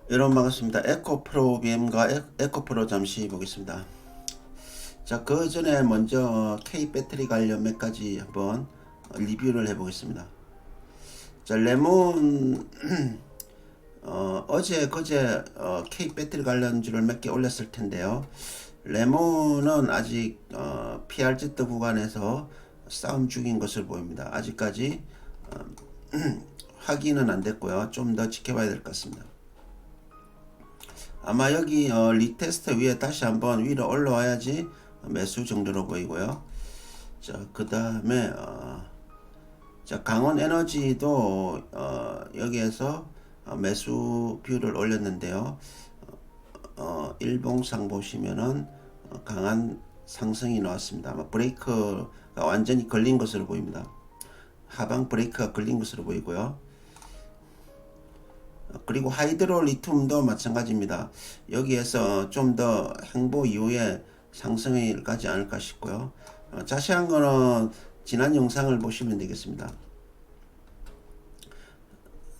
여러분 반갑습니다. 에코프로 BM과 에코프로 잠시 보겠습니다. 자, 그 전에 먼저 K 배터리 관련 몇 가지 한번 리뷰를 해보겠습니다. 자, 레몬 어제 그제 K 배터리 관련주를 몇 개 올렸을 텐데요. 레몬은 아직 PRZ 구간에서 싸움 중인 것을 보입니다. 아직까지 확인은 안 됐고요. 좀 더 지켜봐야 될 것 같습니다. 아마 여기 리테스트 위에 다시 한번 위로 올라와야지 매수 정도로 보이고요. 자, 그 다음에 자, 강원 에너지도 여기에서 매수 뷰를 올렸는데요. 일봉상 보시면은 강한 상승이 나왔습니다. 아마 브레이크가 완전히 걸린 것으로 보입니다. 하방 브레이크가 걸린 것으로 보이고요. 그리고 하이드로 리튬도 마찬가지입니다. 여기에서 좀 더 행보 이후에 상승이 가지 않을까 싶고요. 자세한 거는 지난 영상을 보시면 되겠습니다.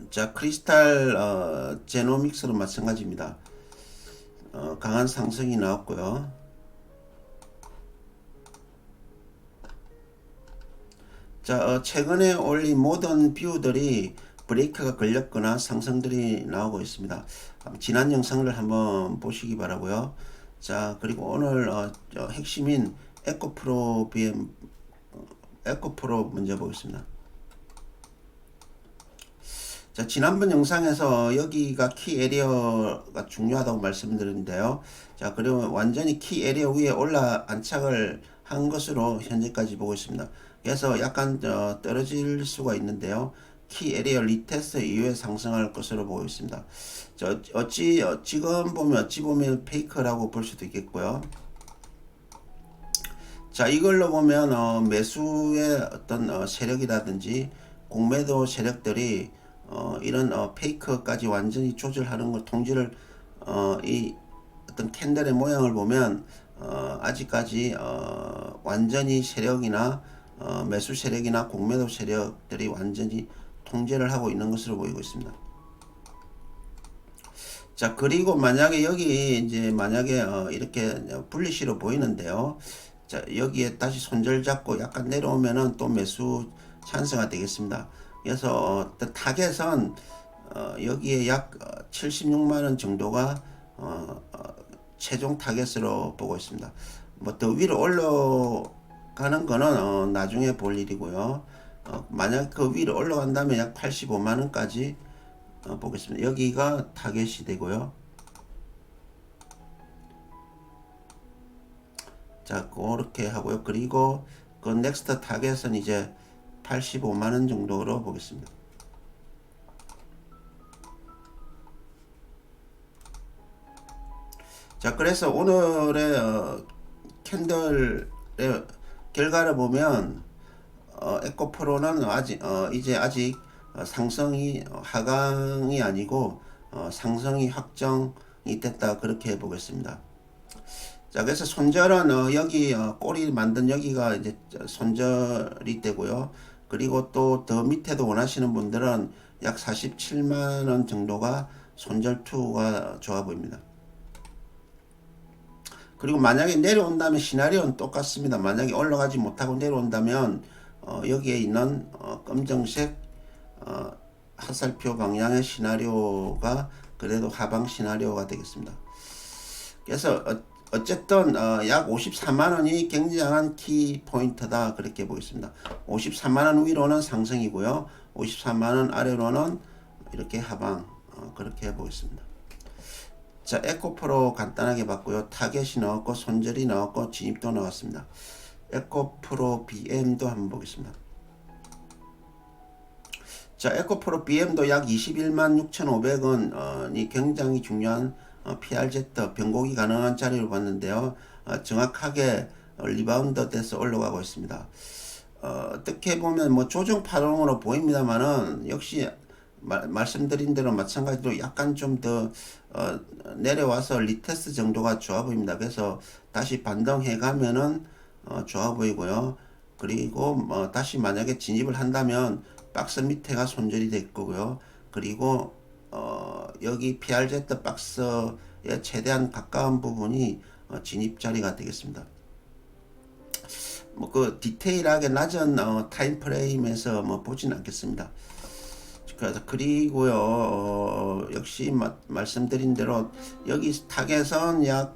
자, 크리스탈 제노믹스도 마찬가지입니다. 강한 상승이 나왔고요. 자, 최근에 올린 모든 뷰들이 브레이크가 걸렸거나 상승들이 나오고 있습니다. 지난 영상을 한번 보시기 바라고요. 자, 그리고 오늘 핵심인 에코프로 BM 에코프로 먼저 보겠습니다. 자, 지난번 영상에서 여기가 키 에리어가 중요하다고 말씀드렸는데요. 자, 그리고 완전히 키 에리어 위에 올라 안착을 한 것으로 현재까지 보고 있습니다. 그래서 약간 떨어질 수가 있는데요. 키 에리어 리테스트 이후에 상승할 것으로 보고 있습니다. 지금 보면 어찌 보면 페이크라고 볼 수도 있겠고요. 자, 이걸로 보면 매수의 어떤 세력이라든지 공매도 세력들이 이런 페이크까지 완전히 조절하는 걸 통지를 이 어떤 캔들의 모양을 보면 아직까지 완전히 세력이나 매수 세력이나 공매도 세력들이 완전히 통제를 하고 있는 것으로 보이고 있습니다. 자, 그리고 만약에 여기 이제 만약에 이렇게 분리시로 보이는데요. 자, 여기에 다시 손절 잡고 약간 내려오면은 또 매수 찬스가 되겠습니다. 그래서 타겟은 여기에 약 76만원 정도가 최종 타겟으로 보고 있습니다. 뭐 더 위로 올라가는 거는 나중에 볼 일이고요. 만약 그 위로 올라간다면 약 85만원까지 보겠습니다. 여기가 타겟이 되고요. 자, 그렇게 하고요. 그리고 그 넥스트 타겟은 이제 85만원 정도로 보겠습니다. 자, 그래서 오늘의 캔들의 결과를 보면 에코프로는 이제 아직 상승이 하강이 아니고 상승이 확정이 됐다, 그렇게 보겠습니다. 자, 그래서 손절은 여기 꼬리 만든 여기가 이제 손절이 되고요. 그리고 또 더 밑에도 원하시는 분들은 약 47만원 정도가 손절 투가 좋아 보입니다. 그리고 만약에 내려온다면 시나리오는 똑같습니다. 만약에 올라가지 못하고 내려온다면 여기에 있는 검정색 화살표 방향의 시나리오가 그래도 하방 시나리오가 되겠습니다. 그래서 어쨌든 약 54만원이 굉장한 키 포인트다, 그렇게 보겠습니다. 53만원 위로는 상승이고요. 54만원 아래로는 이렇게 하방, 그렇게 보겠습니다. 자, 에코프로 간단하게 봤고요. 타겟이 나왔고 손절이 나왔고 진입도 나왔습니다. 에코프로 BM도 한번 보겠습니다. 자, 에코프로 BM도 약 21만 6,500원이 굉장히 중요한 PRZ 변곡이 가능한 자리를 봤는데요. 정확하게 리바운드 돼서 올라가고 있습니다. 어떻게 보면 뭐 조정 파동으로 보입니다만은 역시 말씀드린 대로 마찬가지로 약간 좀 더 내려와서 리테스트 정도가 좋아 보입니다. 그래서 다시 반등해 가면은 좋아 보이고요. 그리고 다시 만약에 진입을 한다면 박스 밑에가 손절이 될 거고요. 그리고 여기 PRZ 박스에 최대한 가까운 부분이 진입 자리가 되겠습니다. 뭐 그 디테일하게 낮은 타임 프레임에서 뭐 보진 않겠습니다. 그리고요, 역시 말씀드린 대로 여기 타겟은 약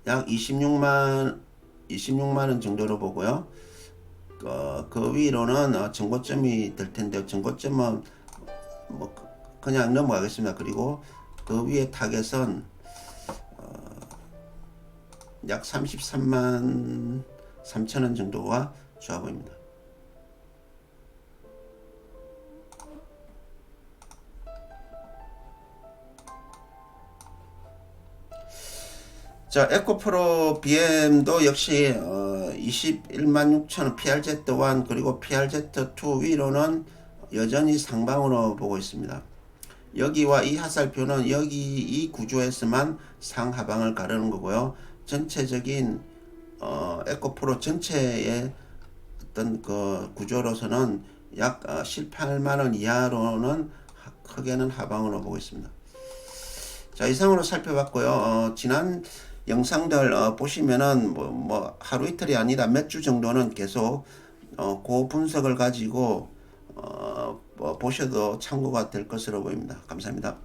26만 원 정도로 보고요. 그 위로는 정고점이 될 텐데, 정고점은 뭐 그냥 넘어가겠습니다. 그리고 그 위에 타겟은 약 33만 3천 원 정도가 좋아 보입니다. 자, 에코프로 BM도 역시 21만 6천원 PRZ1 그리고 PRZ2 위로는 여전히 상방으로 보고 있습니다. 여기와 이 하살표는 여기 이 구조에서만 상하방을 가르는 거고요. 전체적인 에코프로 전체의 어떤 그 구조로서는 약 18만원 이하로는 크게는 하방으로 보고 있습니다. 자, 이상으로 살펴봤고요. 지난 영상들 보시면은 뭐 하루 이틀이 아니라 몇 주 정도는 계속 그 분석을 가지고 보셔도 참고가 될 것으로 보입니다. 감사합니다.